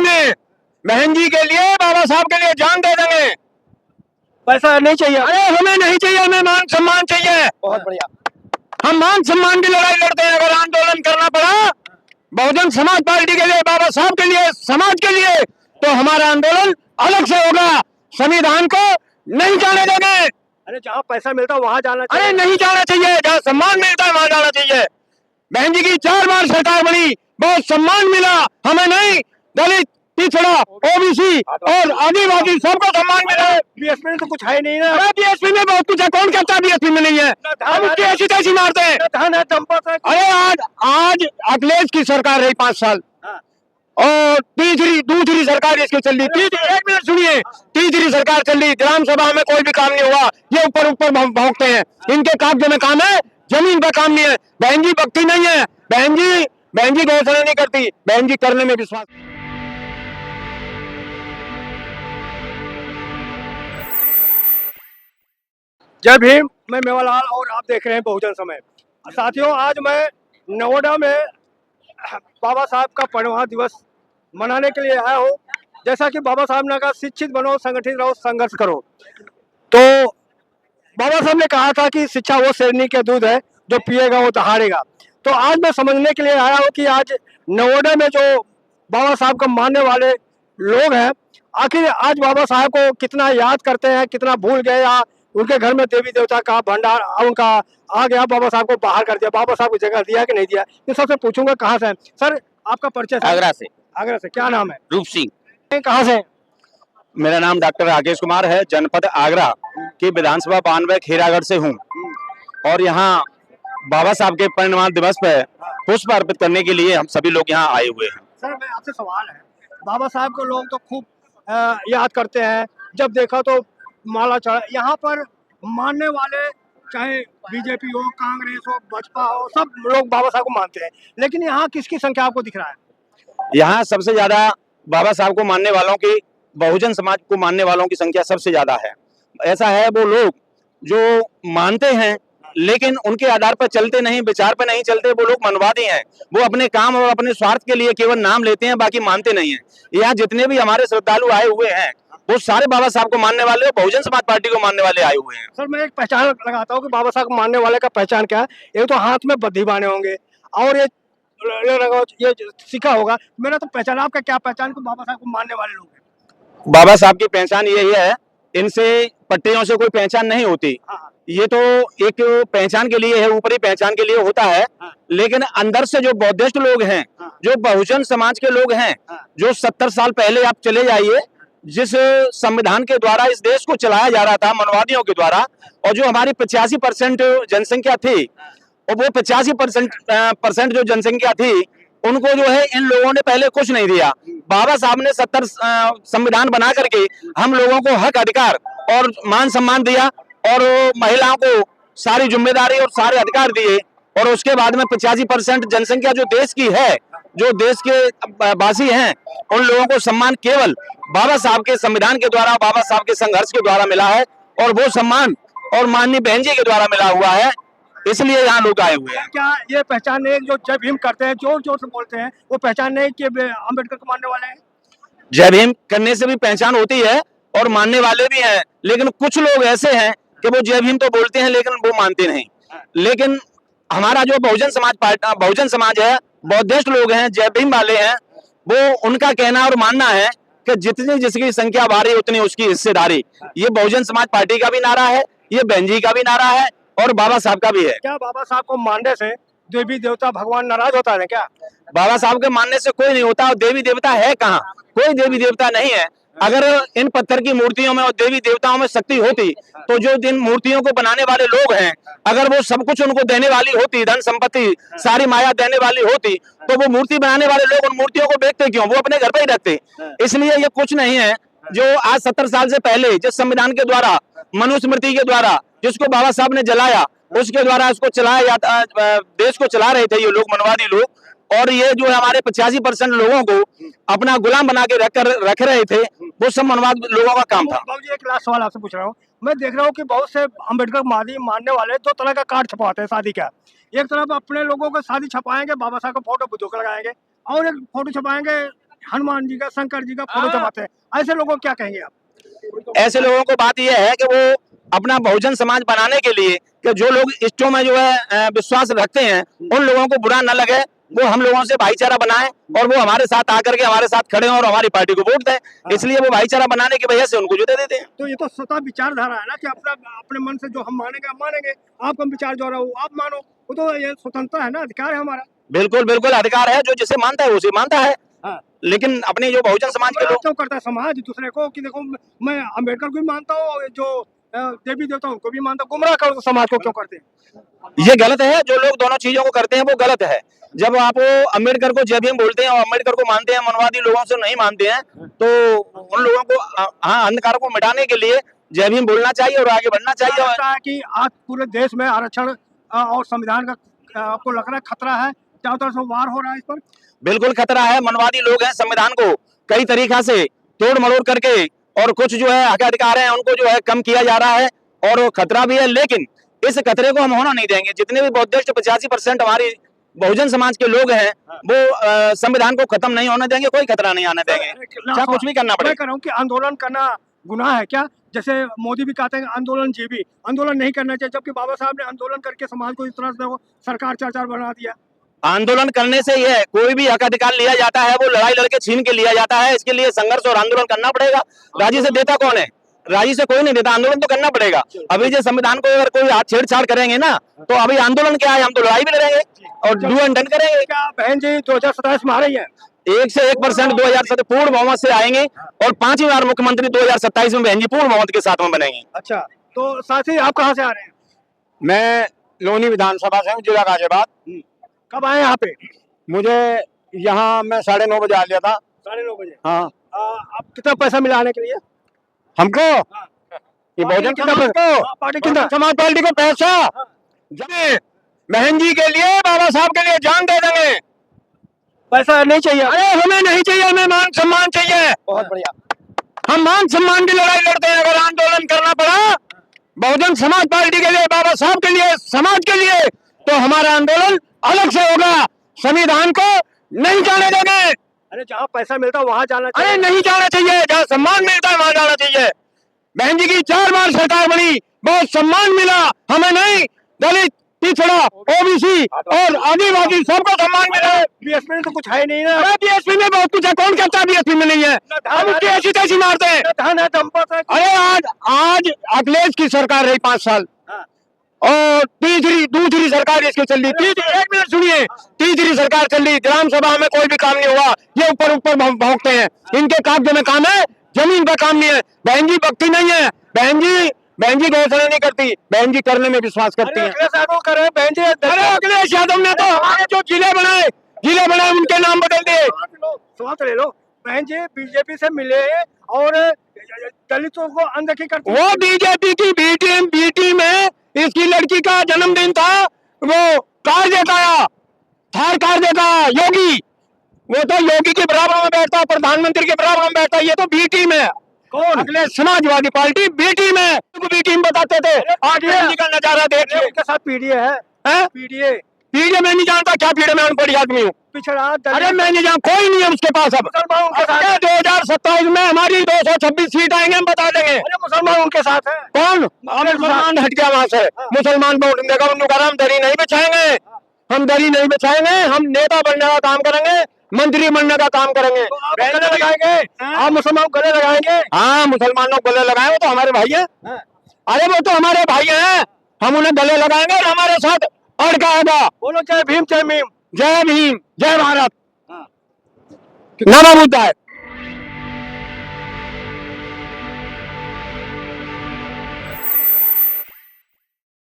देंगे, बहन जी के लिए, बाबा साहब के लिए जान दे देंगे। पैसा नहीं चाहिए? अरे हमें नहीं चाहिए, हमें मान सम्मान चाहिए। बहुत बढ़िया। हम मान सम्मान की लड़ाई लड़ते हैं। अगर आंदोलन करना पड़ा बहुजन समाज पार्टी के लिए, बाबा साहब के लिए, समाज के लिए, तो हमारा आंदोलन अलग से होगा। संविधान को नहीं जाने देंगे। अरे जहाँ पैसा मिलता है वहाँ जाना चाहिए। अरे नहीं जाना चाहिए, जहाँ सम्मान मिलता है वहां जाना चाहिए। बहन जी की 4 बार सरकार बनी, बहुत सम्मान मिला, हमें नहीं, दलित, पिछड़ा, ओबीसी और आदिवासी सबको सम्मान मिला है। बीएसपी में तो कुछ है नहीं ना। अरे बीएसपी में बहुत कुछ है, कौन कहता है बीएसपी में नहीं है? हम उसकी ऐसी तैसी मारते हैं। धन है, संपत्त है। अरे आज अखिलेश की सरकार रही 5 साल और दूसरी सरकार इसकी चल रही। 1 मिनट सुनिए, तीसरी सरकार चल रही, ग्राम सभा में कोई भी काम नहीं हुआ। ये ऊपर भौंकते हैं, इनके कागजों में काम है, जमीन पे काम नहीं है। बहन जी भक्ति नहीं है, बहन जी घोषणा नहीं करती, बहन जी करने में विश्वास। जय भीम, मैं मेवालाल और आप देख रहे हैं बहुजन समय। साथियों, आज मैं नोएडा में बाबा साहब का परिनिर्वाण दिवस मनाने के लिए आया हूँ। जैसा कि बाबा साहब ने कहा, शिक्षित बनो, संगठित रहो, संघर्ष करो। तो बाबा साहब ने कहा था कि शिक्षा वो शेरनी के दूध है, जो पिएगा वो दहाड़ेगा। तो आज मैं समझने के लिए आया हूँ कि आज नोएडा में जो बाबा साहब को मानने वाले लोग हैं, आखिर आज बाबा साहब को कितना याद करते हैं, कितना भूल गए, या उनके घर में देवी देवता का भंडार उनका आ गया, बाबा साहब को बाहर कर दिया, बाबा साहब को जगह दिया कि नहीं दिया। इन सबसे पूछूंगा कहाँ से हैं सर, आपका परिचय? आगरा से। आगरा से। क्या नाम है? रूप सिंह। कहाँ से? मेरा नाम डॉक्टर राकेश कुमार है, जनपद आगरा की विधानसभा 92 खेरागढ़ से हूँ और यहाँ बाबा साहब के परिनिर्वाण दिवस पर पुष्प अर्पित करने के लिए हम सभी लोग यहाँ आए हुए हैं। सर, मैं आपसे सवाल है, बाबा साहब को लोग तो खूब याद करते हैं, जब देखा तो माला चढ़ा। यहाँ पर मानने वाले चाहे बीजेपी हो, कांग्रेस हो, भाजपा हो, सब लोग बाबा साहब को मानते हैं, लेकिन यहाँ किसकी संख्या आपको दिख रहा है? यहाँ सबसे ज्यादा बाबा साहब को मानने वालों की, बहुजन समाज को मानने वालों की संख्या सबसे ज्यादा है। ऐसा है, वो लोग जो मानते हैं लेकिन उनके आधार पर चलते नहीं, विचार पर नहीं चलते, वो लोग मनवादी हैं। वो अपने काम और अपने स्वार्थ के लिए केवल नाम लेते हैं, बाकी मानते नहीं हैं। यहाँ जितने भी हमारे श्रद्धालु आए हुए हैं वो सारे बाबा साहब को मानने वाले और बहुजन समाज पार्टी को मानने वाले आए हुए हैं। सर, मैं एक पहचान लगाता हूँ कि बाबा साहब को मानने वाले का पहचान क्या है। एक तो हाथ में बद्धी बाने होंगे और ये सीखा होगा। मेरा तो पहचान, आपका क्या पहचान को बाबा साहब को मानने वाले लोग हैं? बाबा साहब की पहचान यही है, इनसे पट्टियों से कोई पहचान नहीं होती। ये तो एक पहचान के लिए है, ऊपरी पहचान के लिए होता है, लेकिन अंदर से जो बौद्धिस्ट लोग हैं, जो बहुजन समाज के लोग हैं, जो 70 साल पहले आप चले जाइए, जिस संविधान के द्वारा इस देश को चलाया जा रहा था मनवादियों के द्वारा, और जो हमारी 85% जनसंख्या थी, और वो 85% जो जनसंख्या थी, उनको जो है इन लोगों ने पहले कुछ नहीं दिया। बाबा साहब ने 70 संविधान बना करके हम लोगों को हक, अधिकार और मान सम्मान दिया और महिलाओं को सारी जिम्मेदारी और सारे अधिकार दिए। और उसके बाद में 85% जनसंख्या जो देश की है, जो देश के वासी हैं, उन लोगों को सम्मान केवल बाबा साहब के संविधान के द्वारा, बाबा साहब के संघर्ष के द्वारा मिला है, और वो सम्मान और माननीय बहन जी के द्वारा मिला हुआ है, इसलिए यहाँ लोग आए हुए हैं। क्या ये पहचान नहीं, जो जय भीम करते हैं, जोर जोर से बोलते हैं, वो पहचान नहीं कि अम्बेडकर को मानने वाले हैं? जय भीम करने से भी पहचान होती है और मानने वाले भी हैं, लेकिन कुछ लोग ऐसे हैं कि वो जय भीम तो बोलते हैं लेकिन वो मानते नहीं। लेकिन हमारा जो बहुजन समाज है, बौद्धिस्ट लोग हैं, जय भीम वाले हैं, वो उनका कहना और मानना है कि जितनी जिसकी संख्या भारी उतनी उसकी हिस्सेदारी। ये बहुजन समाज पार्टी का भी नारा है, ये बहन जी का भी नारा है और बाबा साहब का भी है। क्या बाबा साहब को मानने से देवी देवता भगवान नाराज होता है क्या? बाबा साहब के मानने से कोई नहीं होता, और देवी देवता है कहाँ? कोई देवी देवता नहीं है। अगर इन पत्थर की मूर्तियों में और देवी देवताओं में शक्ति होती, तो जो जिन मूर्तियों को बनाने वाले लोग हैं, अगर वो सब कुछ उनको देने वाली होती, धन संपत्ति सारी माया देने वाली होती, तो वो मूर्ति बनाने वाले लोग उन मूर्तियों को बेचते क्यों? वो अपने घर पे ही रखते। इसलिए ये कुछ नहीं है। जो आज 70 साल से पहले जिस संविधान के द्वारा, मनुस्मृति के द्वारा, जिसको बाबा साहब ने जलाया, उसके द्वारा इसको चलाया, देश को चला रहे थे ये लोग, मनवादी लोग, और ये जो हमारे 85% लोगों को अपना गुलाम बना के रख रहे थे, वो सब मनवाद लोगों का काम था। बाबूजी, एक लास्ट सवाल आपसे पूछ रहा हूँ। मैं देख रहा हूँ कि बहुत से अम्बेडकर मानने वाले 2 तरह का कार्ड छपवाते हैं शादी का। एक तरफ अपने लोगों को शादी छपाएंगे, बाबा साहब का फोटो बुद्धू का लगाएंगे, और एक फोटो छपाएंगे हनुमान जी का, शंकर जी का फोटो जमाते हैं, ऐसे लोगों को क्या कहेंगे आप? ऐसे लोगों को बात यह है कि वो अपना बहुजन समाज बनाने के लिए कि जो लोग इष्टों में जो है विश्वास रखते हैं, उन लोगों को बुरा न लगे, वो हम लोगों से भाईचारा बनाए और वो हमारे साथ आकर के हमारे साथ खड़े हों और हमारी पार्टी को वोट दें। इसलिए वो भाईचारा बनाने की वजह से उनको जो दे देते हैं। तो ये तो स्वतः विचारधारा है ना कि अपना अपने मन से जो हम मानेंगे हम मानेंगे, आपका विचार जो रहा हो आप मानो, वो तो ये स्वतंत्रता है ना, अधिकार है हमारा। बिल्कुल बिल्कुल अधिकार है, जो जिसे मानता है उसे मानता है। लेकिन अपने जो बहुजन समाज के लोग क्यों करता है समाज दूसरे को कि देखो मैं अम्बेडकर को भी मानता हूँ, जो देवी देवता उनको भी मानता हूँ, गुमराह करो तो समाज को क्यों करते हैं? ये गलत है। जो लोग दोनों चीजों को करते हैं वो गलत है। जब आप अम्बेडकर को जय भीम बोलते हैं और अम्बेडकर को मानते हैं, मनवादी लोगों से नहीं मानते हैं, तो उन लोगों को हाँ अंधकार को मिटाने के लिए जय भीम बोलना चाहिए और आगे बढ़ना चाहिए। लगता है कि आज पूरे देश में आरक्षण और संविधान का आपको लग रहा है खतरा है, चारों तरफ से वार हो रहा है इस पर? बिल्कुल खतरा है। मनवादी लोग हैं, संविधान को कई तरीका से तोड़ मरोड़ करके और कुछ जो है हक अधिकार है उनको जो है कम किया जा रहा है और खतरा भी है। लेकिन इस खतरे को हम होना नहीं देंगे। जितने भी बौद्धिस्ट 85% हमारी बहुजन समाज के लोग हैं वो संविधान को खत्म नहीं होने देंगे, कोई खतरा नहीं आने देंगे, चाहे कुछ भी करना मैं पड़े। कह रहा हूँ कि आंदोलन करना गुनाह है क्या? जैसे मोदी भी कहते हैं आंदोलन जीवी, आंदोलन नहीं करना चाहिए, जबकि बाबा साहब ने आंदोलन करके समाज को इस तरह से सरकार चार बना दिया। आंदोलन करने से यह कोई भी हक अधिकार लिया जाता है वो लड़ाई लड़के छीन के लिया जाता है। इसके लिए संघर्ष और आंदोलन करना पड़ेगा। राजी से देता कौन है? राजी से कोई नहीं देता, आंदोलन तो करना पड़ेगा। अभी जो संविधान को अगर कोई छेड़छाड़ करेंगे ना तो अभी आंदोलन क्या है, हम तो लड़ाई भी लड़ेंगे और डू एंड डन करेंगे। क्या बहन जी 2027 में आ रही है? 1 से 1% 2027 पूर्ण बहुमत से आएंगे और 5वीं बार मुख्यमंत्री 2027 में बहन जी पूर्ण बहुमत के साथ में बनेंगे। अच्छा, तो साथी आप कहाँ से आ रहे हैं? मैं लोनी विधानसभा से हूँ, जिला गाजियाबाद। कब आए यहाँ पे? मुझे यहाँ मैं 9:30 बजे आ लिया था। 9:30 बजे। हाँ। आप कितना पैसा मिला आने के लिए? हमको ये बहुजन पार्टी कितना? समाज पार्टी को पैसा जब बहन जी के लिए, बाबा साहब के लिए जान दे देंगे। पैसा नहीं चाहिए? अरे हमें नहीं चाहिए, हमें मान सम्मान चाहिए। बहुत बढ़िया। हम मान सम्मान की लड़ाई लड़ते हैं। अगर आंदोलन करना पड़ा बहुजन समाज पार्टी के लिए, बाबा साहब के लिए, समाज के लिए, तो हमारा आंदोलन अलग से होगा। संविधान को नहीं जाने देंगे। अरे जहाँ पैसा मिलता है वहाँ जाना चाहिए। अरे नहीं जाना चाहिए, जहाँ सम्मान मिलता है वहाँ जाना चाहिए। बहन जी की 4 बार सरकार बनी, बहुत सम्मान मिला हमें, नहीं दलित, पिछड़ा, ओबीसी और आदिवासी सबको सम्मान मिला। बीएसपी में तो कुछ है नहीं ना? अरे बीएसपी में बहुत कुछ है, कौन कहता है बीएसपी में नहीं है? हम उसकी ऐसी तैसी मारते हैं। धन है, दंपत है। अरे आज अखिलेश की सरकार रही 5 साल और दूसरी सरकार इसकी चल रही। 1 मिनट सुनिए, तीसरी सरकार चल रही, ग्राम सभा में कोई भी काम नहीं हुआ। ये ऊपर भौंकते हैं, इनके कागजों में काम है, जमीन पर काम नहीं है। बहन जी भक्ति नहीं है, बहन जी घोषणा नहीं करती, बहन जी करने में विश्वास करती है। अखिलेश यादव करे बहन जी। अरे अखिलेश यादव ने तो हमारे जो जिले बनाए उनके नाम बदल दिए। स्वागत ले लो। बहन जी बीजेपी से मिले और दलितों को अनदेखी करते। वो बीजेपी की बी टीम में इसकी लड़की का जन्मदिन था, वो कार देता आया, थार कार देता योगी, वो तो योगी के बराबर में बैठता, प्रधानमंत्री के बराबर में बैठता। ये तो बी टीम है। कौन? अखिलेश समाजवादी पार्टी बी टीम है, बी टीम बताते थे। आज बहन जी का नजारा देखिए। उनके साथ पीडीए है। पीडीए मैं नहीं जानता क्या पीडीए, मैं अनपढ़ आदमी हूँ। पिछड़ा अरे मैं नहीं जानता, कोई नहीं है उसके पास। अब मुसलमान उनके साथ है। 2027 में हमारी 226 सीट आएंगे, हम बता देंगे। अरे मुसलमान उनके साथ है। कौन? मुसलमान हट गया वहां से, मुसलमान वोट देगा। उन्होंने हम दरी नहीं बिछाएंगे, हम दरी नहीं बिछाएंगे, हम नेता बनने का काम करेंगे, मंत्री बनने का काम करेंगे। गले लगाएंगे? आप मुसलमान गले लगाएंगे? हाँ, मुसलमानों को गले लगाए, वो तो हमारे भाई है। अरे वो तो हमारे भाई हैं, हम उन्हें गले लगाएंगे और हमारे साथ अड़का होगा। बोलो जय भीम, जय भीम, जय भीम, जय भारत, नमो बुद्धाय।